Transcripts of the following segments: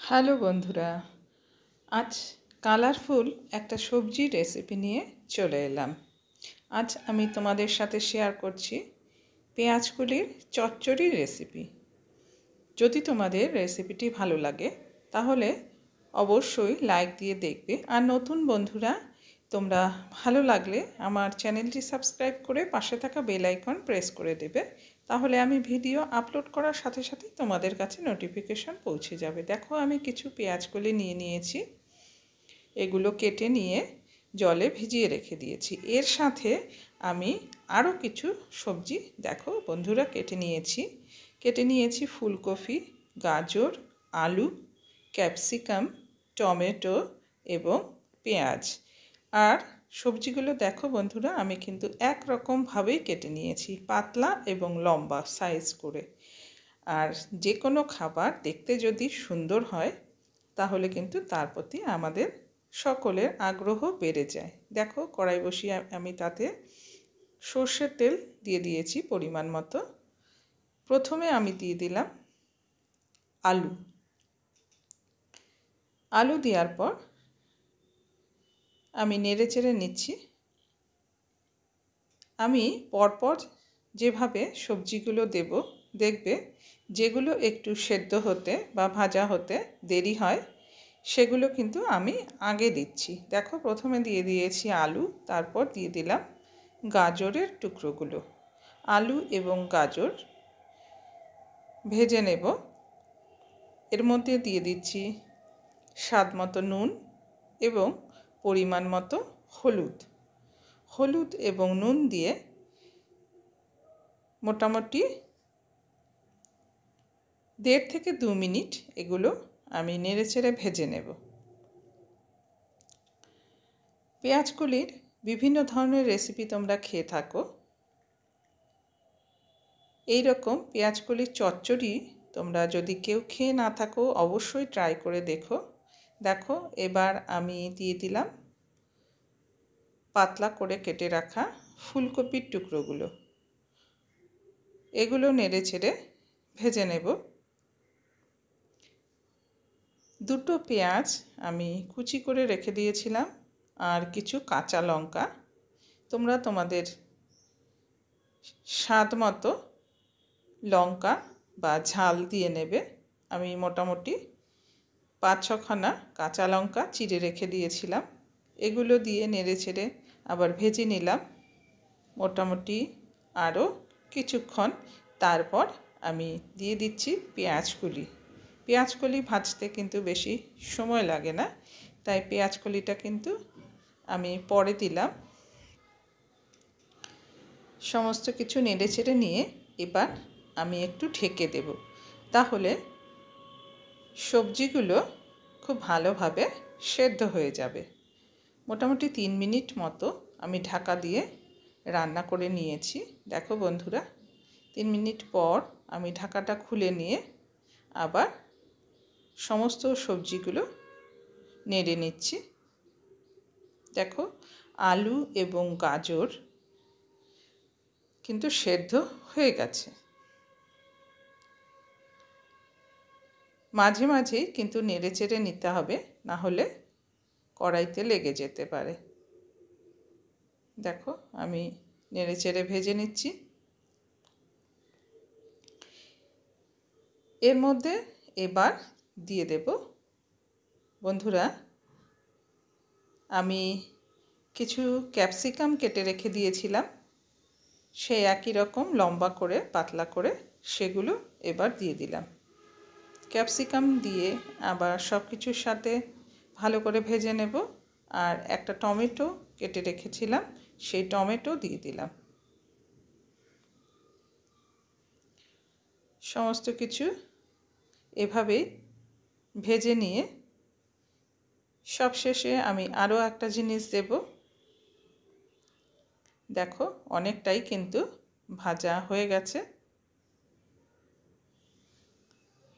Hello বন্ধুরা, আজ colourful একটা সবজির রেসিপি নিয়ে চলে এলাম। আজ আমি তোমাদের সাথে শেয়ার করছি পেঁয়াজকলির চচ্চড়ির রেসিপি। যদি তোমাদের রেসিপিটি ভালো লাগে তাহলে অবশ্যই লাইক দিয়ে দেখবে, আর নতুন বন্ধুরা তোমরা ভালো লাগলে আমার চ্যানেলটি সাবস্ক্রাইব করে পাশে থাকা বেল আইকন প্রেস করে দেবে। তাহলে আমি ভিডিও আপলোড করার সাথে সাথেই তোমাদের কাছে নোটিফিকেশন পৌঁছে যাবে। দেখো, আমি কিছু পেঁয়াজকলি নিয়ে নিয়েছি, এগুলো কেটে নিয়ে জলে ভিজিয়ে রেখে দিয়েছি। এর সাথে আমি আরও কিছু সবজি দেখো বন্ধুরা কেটে নিয়েছি ফুলকপি, গাজর, আলু, ক্যাপসিকাম, টমেটো এবং পেঁয়াজ। আর সবজিগুলো দেখো বন্ধুরা, আমি কিন্তু একরকমভাবেই কেটে নিয়েছি, পাতলা এবং লম্বা সাইজ করে। আর যে কোনো খাবার দেখতে যদি সুন্দর হয় তাহলে কিন্তু তার প্রতি আমাদের সকলের আগ্রহ বেড়ে যায়। দেখো, কড়াই বসিয়ে আমি তাতে সর্ষের তেল দিয়ে দিয়েছি পরিমাণ মতো। প্রথমে আমি দিয়ে দিলাম আলু দেওয়ার পর আমি নেড়ে চেড়ে নিচ্ছি। আমি পরপর যেভাবে সবজিগুলো দেব, দেখবে যেগুলো একটু সেদ্ধ হতে বা ভাজা হতে দেরি হয় সেগুলো কিন্তু আমি আগে দিচ্ছি। দেখো, প্রথমে দিয়ে দিয়েছি আলু, তারপর দিয়ে দিলাম গাজরের টুকরোগুলো। আলু এবং গাজর ভেজে নেব। এর মধ্যে দিয়ে দিচ্ছি স্বাদ মতো নুন এবং পরিমাণ মতো হলুদ এবং নুন দিয়ে মোটামুটি 1.5 থেকে 2 মিনিট এগুলো আমি নেড়েচেড়ে ভেজে নেব। পেঁয়াজকলির বিভিন্ন ধরনের রেসিপি তোমরা খেয়ে থাকো, এই রকম পেঁয়াজকলির চচ্চড়ি তোমরা যদি কেউ খেয়ে না থাকো অবশ্যই ট্রাই করে দেখো। এবার আমি দিয়ে দিলাম পাতলা করে কেটে রাখা ফুলকপির টুকরোগুলো। এগুলো নেড়ে ছেড়ে ভেজে নেব। 2টো পেঁয়াজ আমি কুচি করে রেখে দিয়েছিলাম, আর কিছু কাঁচা লঙ্কা। তোমরা তোমাদের স্বাদ মতো লঙ্কা বা ঝাল দিয়ে নেবে। আমি মোটামুটি 5-6খানা কাঁচা লঙ্কা চিড়ে রেখে দিয়েছিলাম। এগুলো দিয়ে নেড়ে ছেড়ে আবার ভেজে নিলাম মোটামুটি আরও কিছুক্ষণ। তারপর আমি দিয়ে দিচ্ছি পেঁয়াজকলি ভাজতে কিন্তু বেশি সময় লাগে না, তাই পেঁয়াজকলিটা কিন্তু আমি পরে দিলাম। সমস্ত কিছু নেড়ে ছেড়ে নিয়ে এবার আমি একটু ঢেকে দেব, তাহলে সবজিগুলো খুব ভালোভাবে সেদ্ধ হয়ে যাবে। মোটামুটি 3 মিনিট মতো আমি ঢাকা দিয়ে রান্না করে নিয়েছি। দেখো বন্ধুরা, 3 মিনিট পর আমি ঢাকাটা খুলে নিয়ে আবার সমস্ত সবজিগুলো নেড়ে নিচ্ছি। দেখো, আলু এবং গাজর কিন্তু সেদ্ধ হয়ে গেছে। মাঝে মাঝেই কিন্তু নেড়ে চেড়ে নিতে হবে, না হলে কড়াইতে লেগে যেতে পারে। দেখো, আমি নেড়ে চেড়ে ভেজে নিচ্ছি। এর মধ্যে এবার দিয়ে দেব বন্ধুরা, আমি কিছু ক্যাপসিকাম কেটে রেখে দিয়েছিলাম, সেই একই রকম লম্বা করে পাতলা করে সেগুলো এবার দিয়ে দিলাম। ক্যাপসিকাম দিয়ে আবার সব কিছুর সাথে ভালো করে ভেজে নেব। আর একটা টমেটো কেটে রেখেছিলাম, সেই টমেটো দিয়ে দিলাম। সমস্ত কিছু এভাবেই ভেজে নিয়ে সবশেষে আমি আরও একটা জিনিস দেব। দেখো, অনেকটাই কিন্তু ভাজা হয়ে গেছে।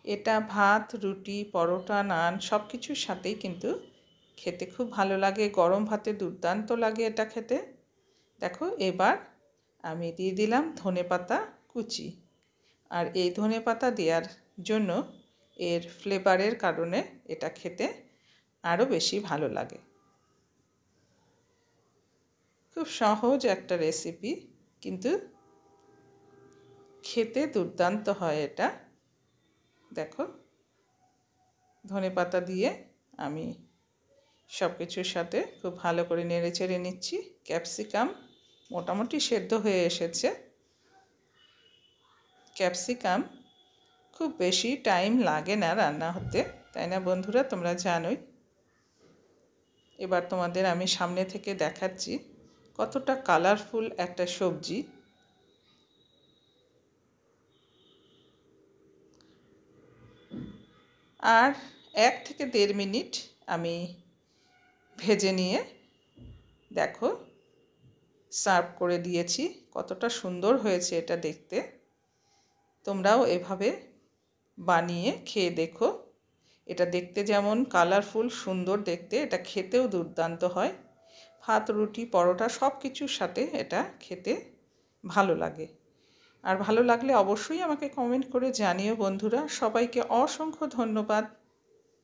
এটা ভাত, রুটি, পরোটা, নান সব কিছুর সাথেই কিন্তু খেতে খুব ভালো লাগে। গরম ভাতে দুর্দান্ত লাগে এটা খেতে। দেখো, এবার আমি দিয়ে দিলাম ধনেপাতা কুচি। আর এই ধনেপাতা দেওয়ার জন্য এর ফ্লেভারের কারণে এটা খেতে আরও বেশি ভালো লাগে। খুব সহজ একটা রেসিপি, কিন্তু খেতে দুর্দান্ত হয় এটা। দেখো, ধনেপাতা দিয়ে আমি সব কিছুর সাথে খুব ভালো করে নেড়ে চেড়ে নিচ্ছি। ক্যাপসিকাম মোটামুটি সেদ্ধ হয়ে এসেছে। ক্যাপসিকাম খুব বেশি টাইম লাগে না রান্না হতে, তাই না বন্ধুরা? তোমরা জানোই। এবার তোমাদের আমি সামনে থেকে দেখাচ্ছি কতটা কালারফুল একটা সবজি। আর 1 থেকে 1.5 মিনিট আমি ভেজে নিয়ে দেখো সার্ভ করে দিয়েছি। কতটা সুন্দর হয়েছে এটা দেখতে। তোমরাও এভাবে বানিয়ে খেয়ে দেখো। এটা দেখতে যেমন কালারফুল সুন্দর দেখতে, এটা খেতেও দুর্দান্ত হয়। ভাত, রুটি, পরোটা সব কিছুর সাথে এটা খেতে ভালো লাগে। আর ভালো লাগলে অবশ্যই আমাকে কমেন্ট করে জানিও বন্ধুরা। সবাইকে অসংখ্য ধন্যবাদ।